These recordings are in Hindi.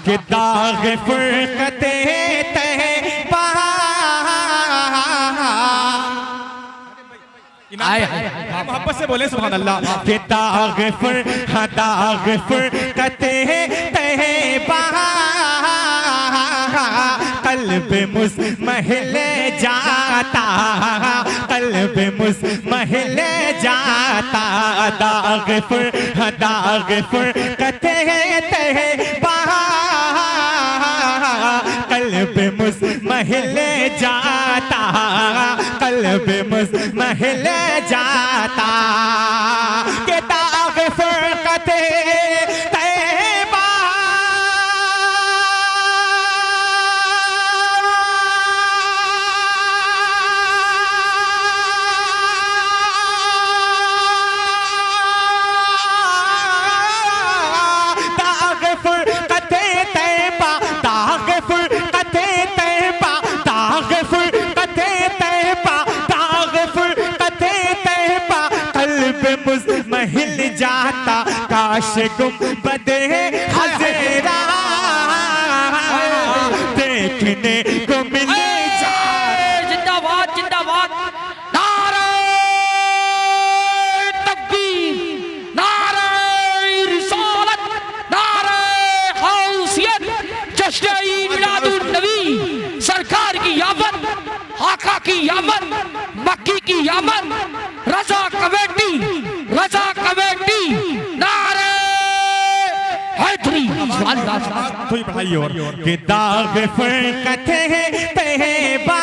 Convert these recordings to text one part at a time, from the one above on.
कि दाग फुरकते तहबा मोहब्बत से बोले सुभान अल्लाह। कि दाग फुरकते तहबा कल्ब मुज़महिल जाता, कल्ब मुज़महिल जाता, दाग फुरकते तहबा कल्ब मुज़महिल जाता, कल्ब मुज़महिल जाता। के दाग फुरकते तैबा दाग फुरकते तैबा, दाग फुरकते तैबा, दाग फुरकते तैबा, दाग फुरकते तैबा कल्ब मुज़महिल जाता, काश गुंबदे हज़रा देखने को मिले जाए। जिंदाबाद जिंदाबाद, नारे तकबीर, नारे रिसालत, नारे गौसियत, जश्न ईद मिलादुन नबी, सरकार की आमद, आका की आमद, मक्की की आमद, रजा कमेटी, रजा कमेटी, नारे हैदरी। थोड़ी पढ़ाई और कि दाग फुरकते तहबा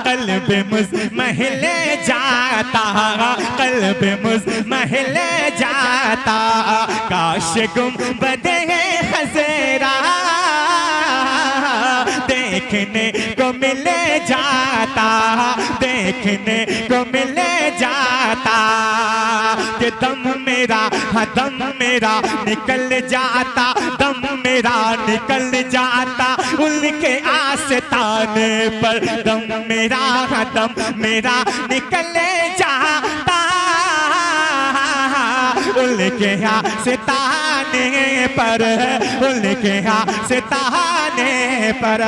कल्ब मुज़महिल जाता, कल्ब मुज़महिल जाता, काश गुंबदे हज़रा देखने को मिले जाता, देखने को मिले जाता। कि दम मेरा निकल जाता, दम मेरा निकल जाता उनके आस्ताने पर, दम मेरा निकल जाता उनके आस्ताने पर, उनके आस्ताने पर।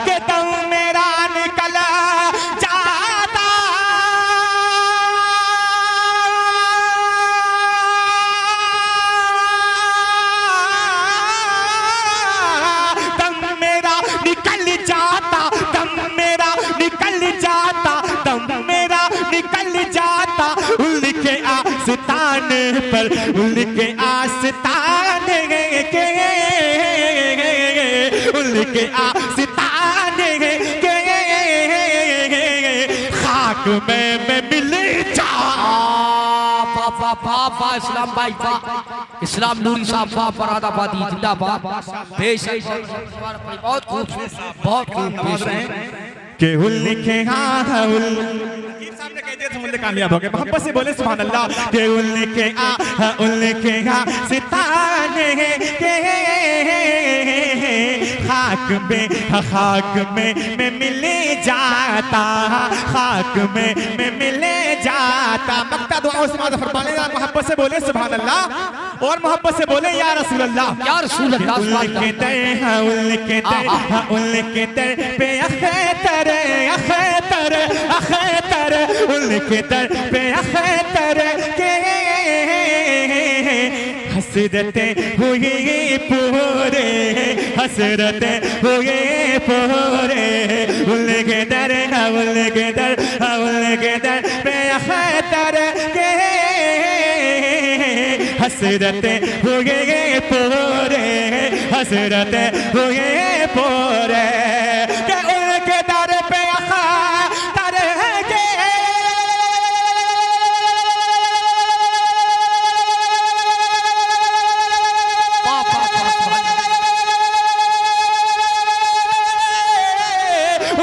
कि दम मेरा निकल जाता, दम मेरा निकल जाता, दम मेरा निकल जाता, दम मेरा निकल जाता उनके आस्ताने पर, उनके आस्ताने के, उनके आस्ताने के खाक में मैं मिल जा। पापा इस्लाम भाई पा, इस्लाम नूरी साहब पा, फरादाबादी जिंदाबाद। बेशक बहुत खूब, बहुत खूब पेश है। के उनके सामने कहते थे मुझे कामयाब हो गए। मोहब्बत से बोले सुभान अल्लाह। के उनके सितारे के खाक में मैं मिले जाता, खाक में मैं मिले जाता। मक्ता दुआ उस्मान फरमाने का मोहब्बत से बोले सुभान अल्लाह और मोहब्बत से बोले या रसूल अल्लाह, या रसूल अल्लाह। उनके दर पे अख्तर, अख्तर, अख्तर उनके दर पे अख्तर के हसरते हुए पूरे, हसरते हुए पूरे उनके दर पे अख्तर के हसरते हुए पूरे, हसरते हुए पूरे। उनके दर पे अख्तर के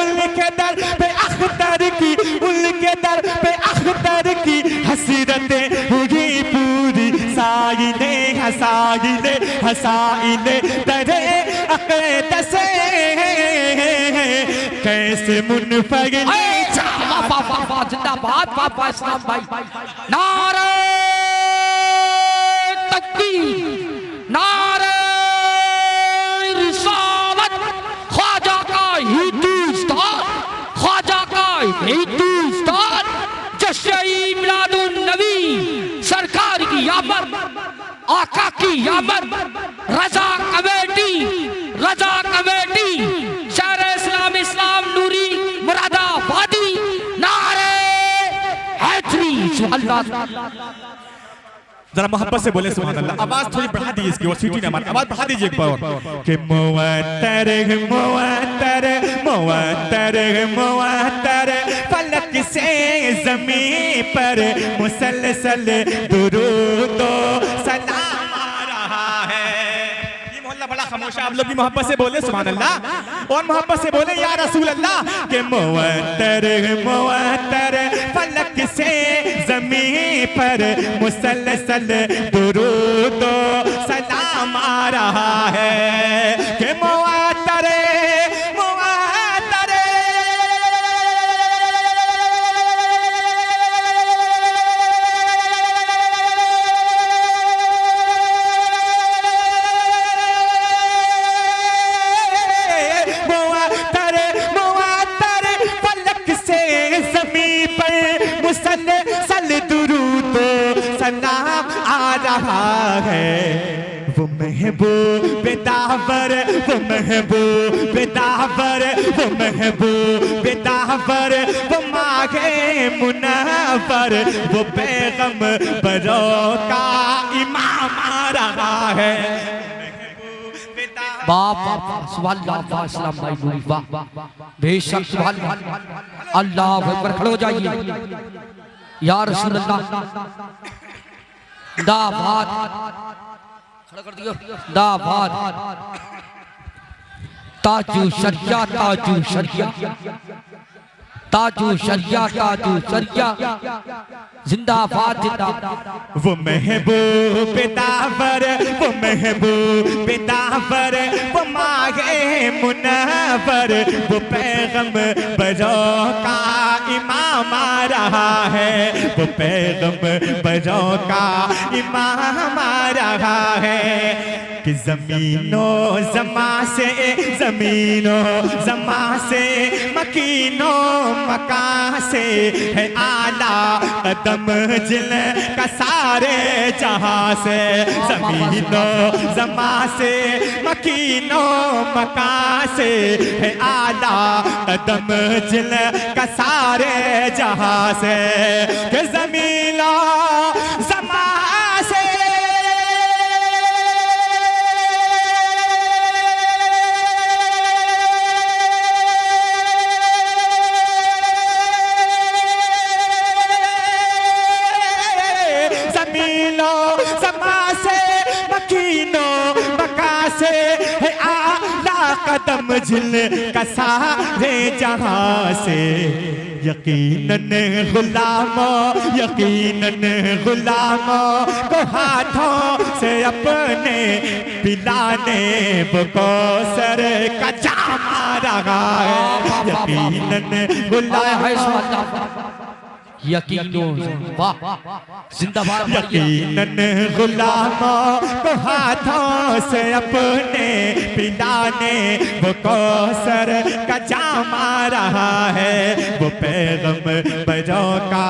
उनके दर पे अख्तर की, उनके दर पे अख्तर की हसरते हुई पूरी। साइले हसाइले हसाइले तेरे अक़ीद से कैसे मुनफरिद। जिंदाबाद पापा इस्लाम भाई, नारे तकबीर, नारे की आमद रजा कमेटी शहर इस्लाम नूरी मुरादाबादी नारे हैदरी सुभान जरा मोहब्बत से बोले सुभान अल्लाह। आवाज थोड़ी बढ़ा दीजिए इसकी, और सीटी ना मार, आवाज बढ़ा दीजिए एक बार और। कि मुअत्तर फलक से ज़मीं पर मुसलसल दुरूद सलाम आ रहा है। ये मोहल्ला बड़ा खामोश है, आप लोग भी मोहब्बत से बोले सुभान अल्लाह, और मोहब्बत से बोले या रसूल अल्लाह। कि मुअत्तर फलक से ज़मीं पर मुसलसल दुरूद सलाम आ रहा है। कि मुअत्तर फलक से ज़मीं पर मुसलसल दुरूद सलाम आ रहा है। वो महबूब दावर वो मागे मुनव्वर वो पैगंबरों का इमाम आ रहा है। बाप सुभान अल्लाह सलाम भाई नूरी वाह बेशक सुभान अल्लाह अकबर। खड़े हो जाइए या रसूल अल्लाह। दाबाद खड़ा कर दियो, दाबाद ताजू शरिया जिंदाबाद वो महबूब दावर वो मागे मुनव्वर वो पैगंबरों का इमाम आ रहा है। वो पैगंबरों का इमाम आ रहा है। कि ज़मीनो ज़मा से मकीनो मकान से है आला कदम जिल का सारे जहां से। ज़मीनो ज़मा से मकीनो मकान से है आला कदम जिल का सारे जहां से। कि ज़मीनो ज़मा कदम झिल का सारे जहां से। यकीनन गुलामों को हाथों से अपने पिलाने वो कौसर का जाम आ रहा है। यकीनन गुलामों को हाथों से अपने पिलाने वो कौसर का जाम आ रहा है। वो पैगंबरों का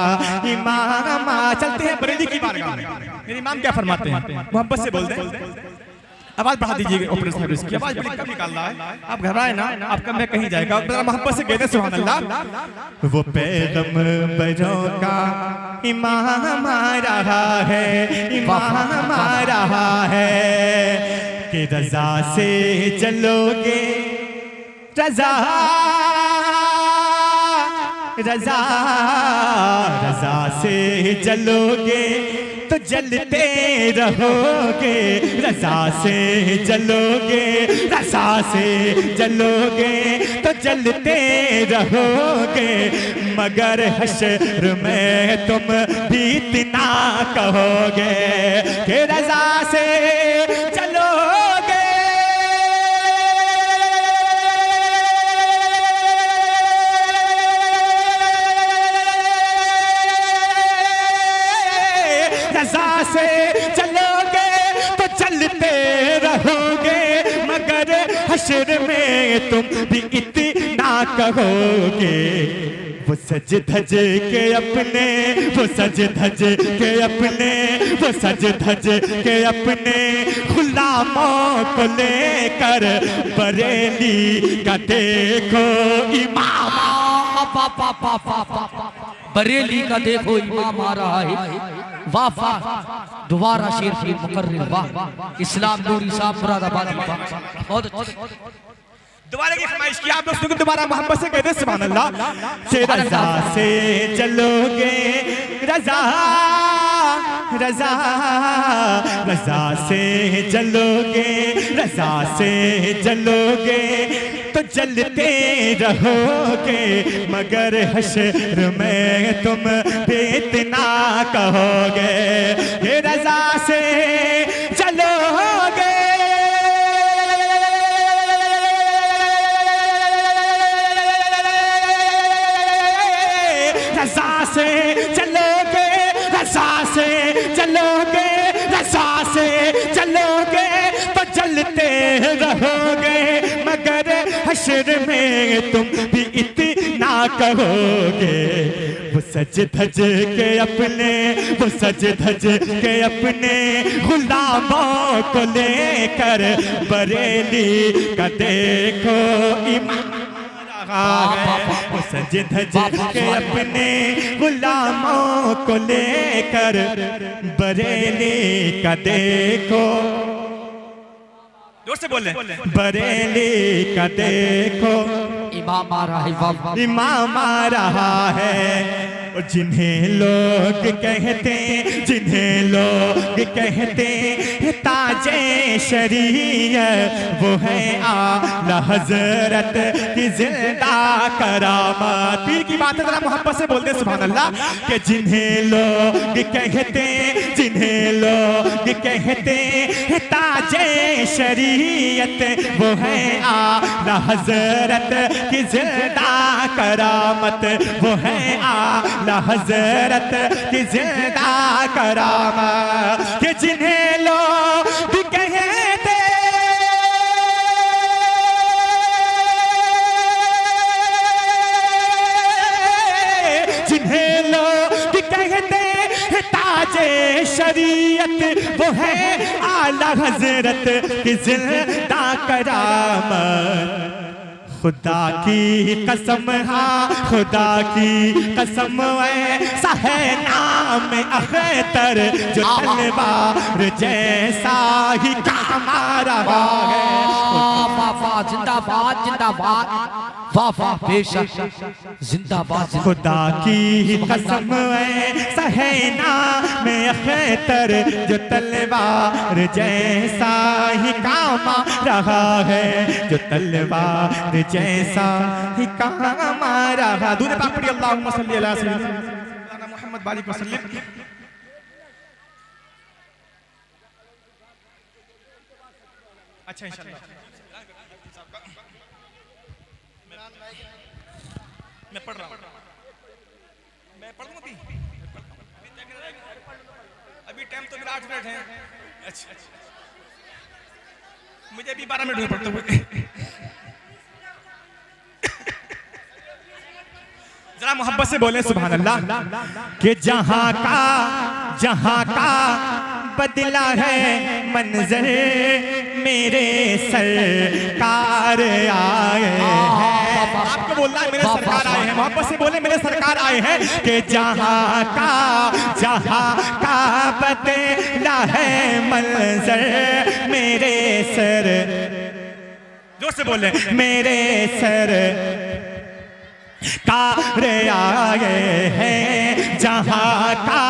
इमाम। चलते हैं बरेली की बारगाह में। मेरे इमाम क्या फरमाते हैं, मोहब्बत से बोल दें। आवाज बढ़ा दीजिए ऑपरेटर साहब, इसकी आवाज बड़ी कम निकाल रहा है। आप घबराए ना, आपका मैं कहीं जाएगा। जरा मोहब्बत से कहते सुभान अल्लाह। वो पैगंबरों का इमाम आ रहा है, इमाम आ रहा है। कि रज़ा से चलोगे रज़ा से चलोगे तो जलते रहोगे। रज़ा से जलोगे तो जलते रहोगे। मगर हश्र में तुम भी इतना कहोगे कि रज़ा से चलोगे। रज़ा से चलोगे तो चलते रहोगे। मगर हश्र में तुम भी इतना कहोगे। वो सज धज के अपने वो सज धज के अपने गुलामों को लेकर बरेली का देखो इमाम। बरेली का देखो इमाम आ रहा है। वाह वाह, दोबारा शेर शेर मुकर्रिर वाह। इस्लाम नूरी साहब मुरादाबादी वाह, बहुत अच्छा। दोबारा की फरमाइश की आप दोस्तों को, दोबारा मोहब्बत से कहते सुभान अल्लाह। से रजा से चलोगे रजा रजा रजा से चलोगे रजा से चलोगे तो जलते रहोगे, मगर हश्र में तुम बेतना कहोगे। ये रजा से चलोगे रजा से चलोगे रजा से चलोगे रजा से चलोगे तो जलते रहोगे, मगर हश्र में तुम भी इतना कहोगे। वो सज धज के अपने वो सज धज के अपने गुलामों को लेकर बरेली का देखो इमाम। वो सज धज के अपने गुलामों को लेकर बरेली का देखो, जोर से बोले, बरेली का देखो इमाम आ रहा है। वाह इमाम आ रहा है। और जिन्हें लोग कहते जिन्हें लोग कहते ताजे शरीयत, वो है आला हजरत की जिंदा करामत। पीर की बात है, जरा मोहब्बत से बोलते सुभान अल्लाह। कि जिन्हें लोग कहते जिन्हें लोग कहते ताजे शरीयत, वो है आला हजरत की जिंदा करामत, वो है आला हजरत की जिंदा करामत। कि जिन्हें लोग कहते जिन्हें लोग कहते ताजे शरीयत, वो है आला हजरत की जिंदा करामत। खुदा की कसम हाँ खुदा की कसम ऐसा है नाम अख्तर, जो तलवार जैसा ही काम आ रहा है। वाह जिंदाबाद जिंदाबाद वाह वाह बेशक जिंदाबाद। खुदा की कसम ऐसा है नाम अख्तर, जो तलवार जैसा ही काम आ रहा है, जो तलवार जैसा ही काम आ रहा। दूध पाक पढ़िए, अल्लाहुम्मा सल्ली अला सय्यिदना मुहम्मद बारिक वसल्लम। अच्छा इंशाअल्लाह मैं पढ़ रहा हूँ, मैं पढ़ दूँ अभी टाइम तो मेरा 8 मिनट है। अच्छा मुझे अभी 12 मिनट में पढ़ता हूँ। जरा मोहब्बत से बोले सुभान अल्लाह। कि जहाँ का बदला है मंजर, मेरे सरकार आए हैं। आपको बोलना है मेरे सरकार आए हैं, मोहब्बत से बोले मेरे सरकार आए हैं। कि जहाँ का बदला है मंजर, मेरे सर जोर से बोले मेरे सर कार आए हैं। जहाँ का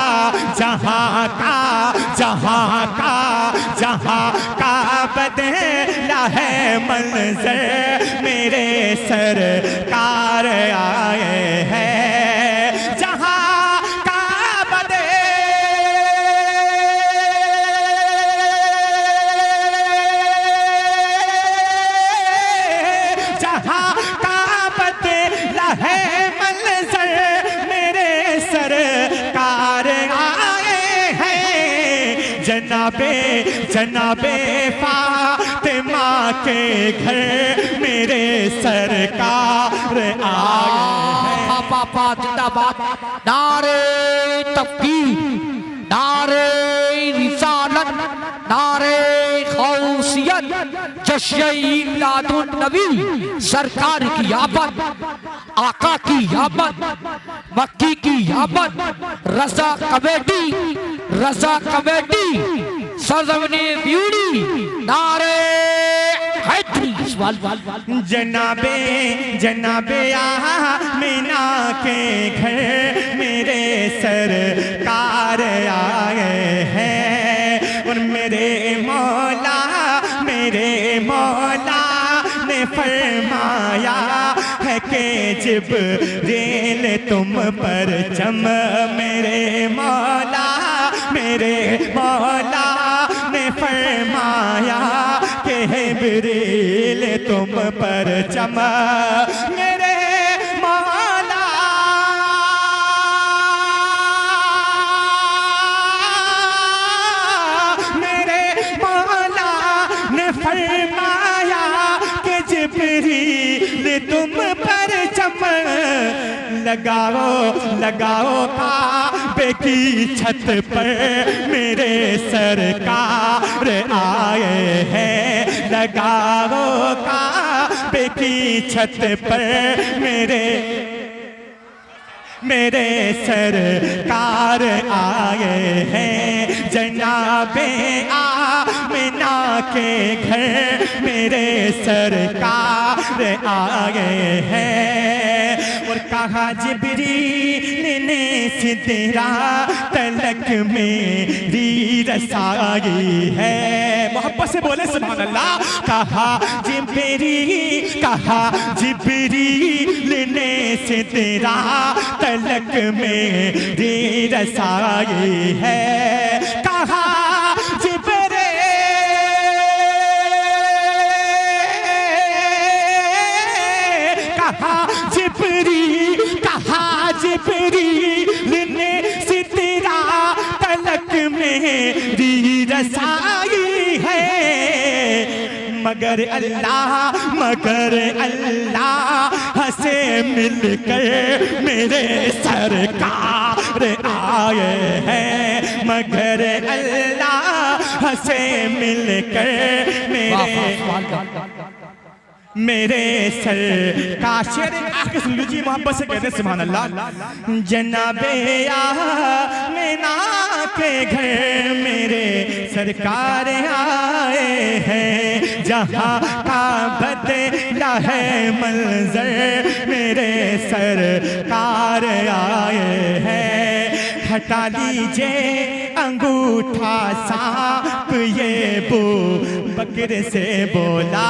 बदला है मंजर, मेरे सरकार आए हैं। जहाँ का बदला है मंजर, मेरे सरकार आए हैं। जनाबे फातिमा के घर, मेरे सरकार आए हैं। पापा जिंदाबाद। नारे तकबीर नारे खसूसियत जश्न ईलादुन नबी, सरकार की आमद, आका की आमद, मक्की की आमद, रजा कमेटी सरजमने ब्यूटी नारे हैदरी। जनाबे आमिना के घर मेरे सरकार आए हैं और मेरे मौला ने फरमाया है कि जिब्रील तुम पर चम, मेरे मौला ने फरमाया कि जिब्रील तुम पर चम, मेरे मौला ने फरमाया कि जिब्रील तुम पर चम, लगाओ काबे की छत पर मेरे सरकार आए हैं, लगाओ काबे की छत पर मेरे सरकार आए हैं, जनाबे आमिना के घर मेरे सरकार आए हैं। और कहा जिब्रील ने सिदरा तलक मेरी रसाई है, मोहब्बत से बोले सुभान अल्लाह। कहा जिब्रील ने सिदरा तलक मेरी रसाई है, कहा जिब्रील ने सिदरा तलक मेरी रसाई है, मगर अल्लाह से मिलकर मेरे सरकार आए हैं, मगर अल्लाह से मिलकर मेरे सरकार। शेर आके सुन लीजिए, मोहब्बत से कहते सुभान अल्लाह। जनाबे आमिना के घर मेरे सरकार आए हैं, जहाँ का बदला है मंजर मेरे सरकार आए हैं। हटा लीजिए अंगूठा सांप ये बू बकर से बोला,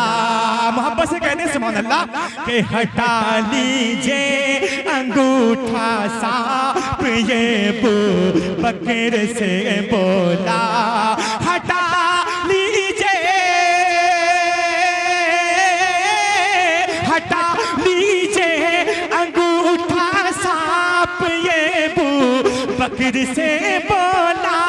मोहब्बत से कहने सुभान अल्लाह के हटा लीजिए अंगूठा सांप ये बू बकर से बोला, हटा लीजिए अंगूठा सांप ये बू बकर से बोला।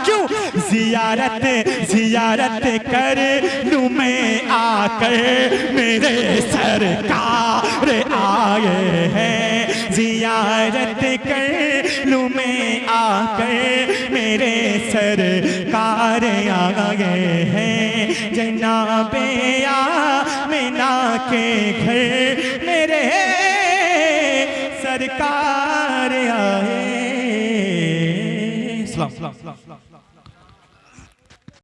क्यों जियारत कर लूं मैं आकर मेरे सरकार आए हैं, जियारत कर लूं मैं आकर मेरे सरकार आए हैं, जनाबे आमिना के घर मेरे सरकार आए।